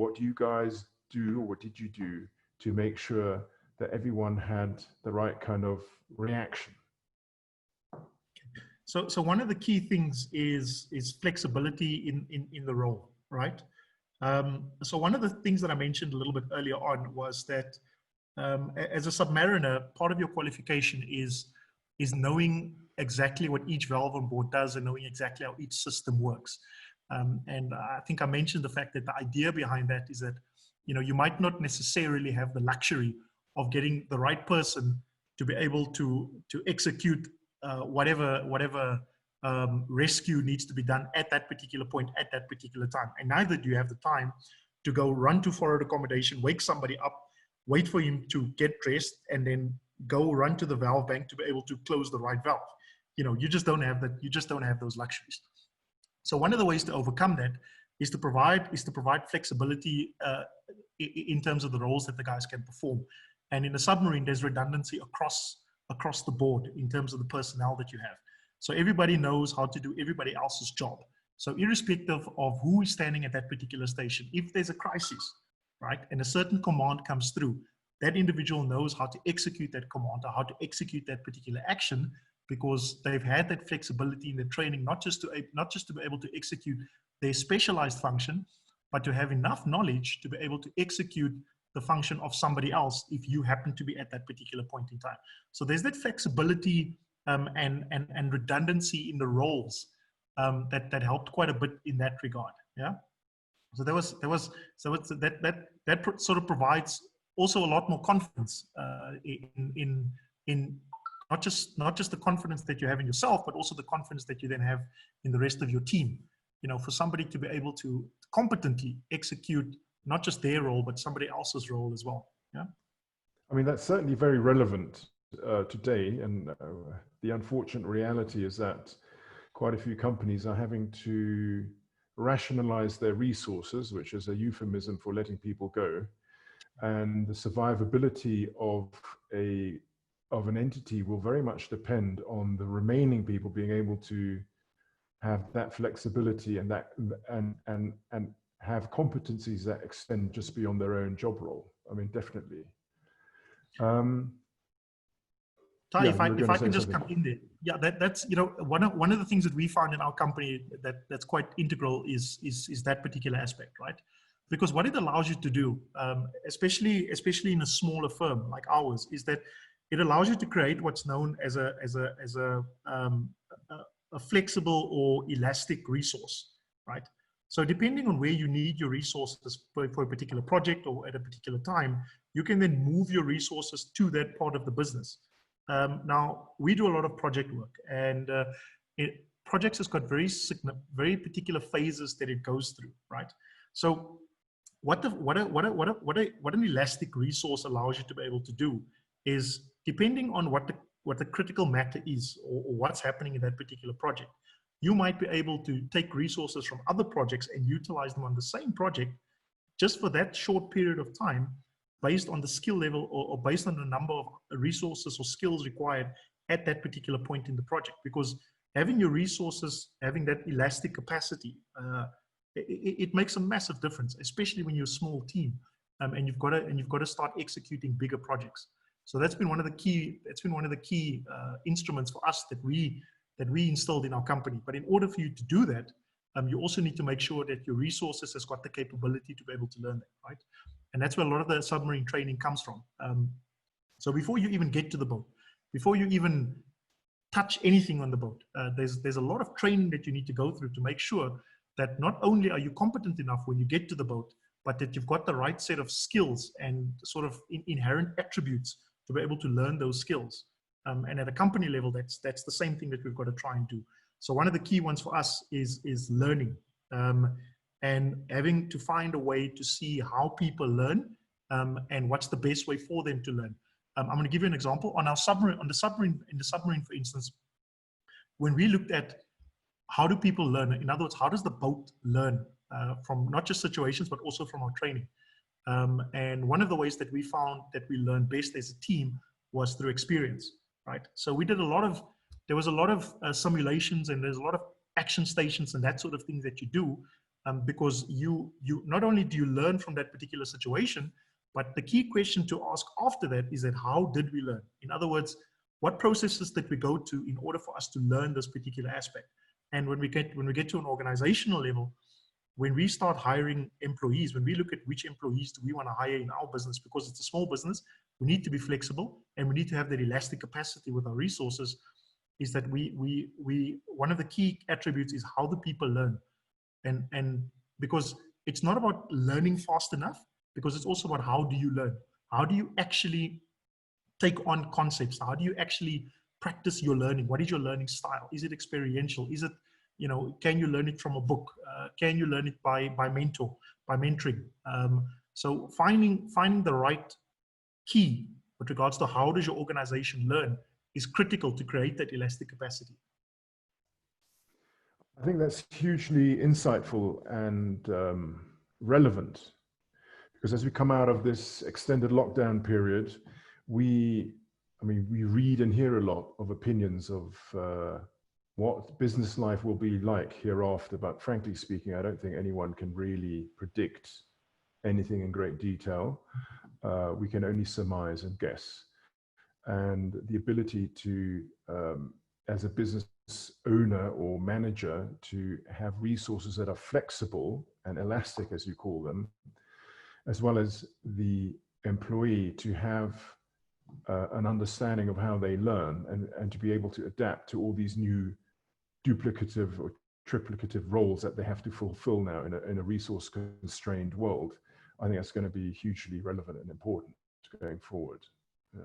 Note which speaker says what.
Speaker 1: what do you guys do, or what did you do to make sure that everyone had the right kind of reaction?
Speaker 2: So one of the key things is flexibility in the role, right? So one of the things that I mentioned a little bit earlier on was that as a submariner, part of your qualification is knowing exactly what each valve on board does and knowing exactly how each system works. And I think I mentioned the fact that the idea behind that is that, you know, you might not necessarily have the luxury of getting the right person to be able to execute whatever rescue needs to be done at that particular point, at that particular time. And neither do you have the time to go run to forward accommodation, wake somebody up, wait for him to get dressed, and then go run to the valve bank to be able to close the right valve. You know, you just don't have that. You just don't have those luxuries. So one of the ways to overcome that is to provide flexibility in terms of the roles that the guys can perform. And in a submarine, there's redundancy across the board in terms of the personnel that you have. So everybody knows how to do everybody else's job. So irrespective of who is standing at that particular station, if there's a crisis, right, and a certain command comes through, that individual knows how to execute that command or how to execute that particular action, because they've had that flexibility in the training, not just to be able to execute their specialized function, but to have enough knowledge to be able to execute the function of somebody else if you happen to be at that particular point in time. So there's that flexibility and redundancy in the roles that helped quite a bit in that regard. Yeah. So that sort of provides also a lot more confidence in not just the confidence that you have in yourself, but also the confidence that you then have in the rest of your team. You know, for somebody to be able to competently execute not just their role, but somebody else's role as well. Yeah.
Speaker 1: I mean, that's certainly very relevant today. And the unfortunate reality is that quite a few companies are having to rationalize their resources, which is a euphemism for letting people go. And the survivability of an entity will very much depend on the remaining people being able to have that flexibility and have competencies that extend just beyond their own job role. I mean, definitely.
Speaker 2: Ty, if I can just come in there. Yeah, that's, you know, one of the things that we found in our company that's quite integral is that particular aspect, right? Because what it allows you to do, especially in a smaller firm like ours, is that it allows you to create what's known as a flexible or elastic resource, right? So depending on where you need your resources for a particular project or at a particular time, you can then move your resources to that part of the business. Now, we do a lot of project work, and projects has got very particular phases that it goes through, right? So what an elastic resource allows you to be able to do is, depending on what the critical matter is or what's happening in that particular project, you might be able to take resources from other projects and utilize them on the same project just for that short period of time, based on the skill level or based on the number of resources or skills required at that particular point in the project. Because having your resources, having that elastic capacity, it makes a massive difference, especially when you're a small team and you've got to start executing bigger projects. So that's been one of the key instruments for us that we instilled in our company. But in order for you to do that, you also need to make sure that your resources has got the capability to be able to learn that, right? And that's where a lot of the submarine training comes from. So before you even get to the boat, before you even touch anything on the boat, there's a lot of training that you need to go through to make sure that not only are you competent enough when you get to the boat, but that you've got the right set of skills and sort of inherent attributes to be able to learn those skills. And at a company level, that's the same thing that we've got to try and do. So one of the key ones for us is learning, and having to find a way to see how people learn, and what's the best way for them to learn. I'm going to give you an example on our submarine. In the submarine, for instance, when we looked at how do people learn, in other words, how does the boat learn from not just situations but also from our training. And one of the ways that we found that we learned best as a team was through experience, right? So we did there was a lot of simulations, and there's a lot of action stations and that sort of thing that you do because you not only do you learn from that particular situation, but the key question to ask after that is that how did we learn? In other words, what processes did we go to in order for us to learn this particular aspect? And when we get to an organizational level, when we start hiring employees, when we look at which employees do we want to hire in our business, because it's a small business, we need to be flexible and we need to have that elastic capacity with our resources, is that one of the key attributes is how the people learn. And because it's not about learning fast enough, because it's also about how do you learn? How do you actually take on concepts? How do you actually practice your learning? What is your learning style? Is it experiential? Is it, can you learn it from a book? Can you learn it by mentoring? So finding the right key with regards to how does your organization learn is critical to create that elastic capacity.
Speaker 1: I think that's hugely insightful and relevant, because as we come out of this extended lockdown period, we read and hear a lot of opinions of what business life will be like hereafter. But frankly speaking, I don't think anyone can really predict anything in great detail. We can only surmise and guess. And the ability to, as a business owner or manager, to have resources that are flexible and elastic, as you call them, as well as the employee to have an understanding of how they learn and to be able to adapt to all these new duplicative or triplicative roles that they have to fulfill now in a resource constrained world. I think that's going to be hugely relevant and important going forward. Yeah.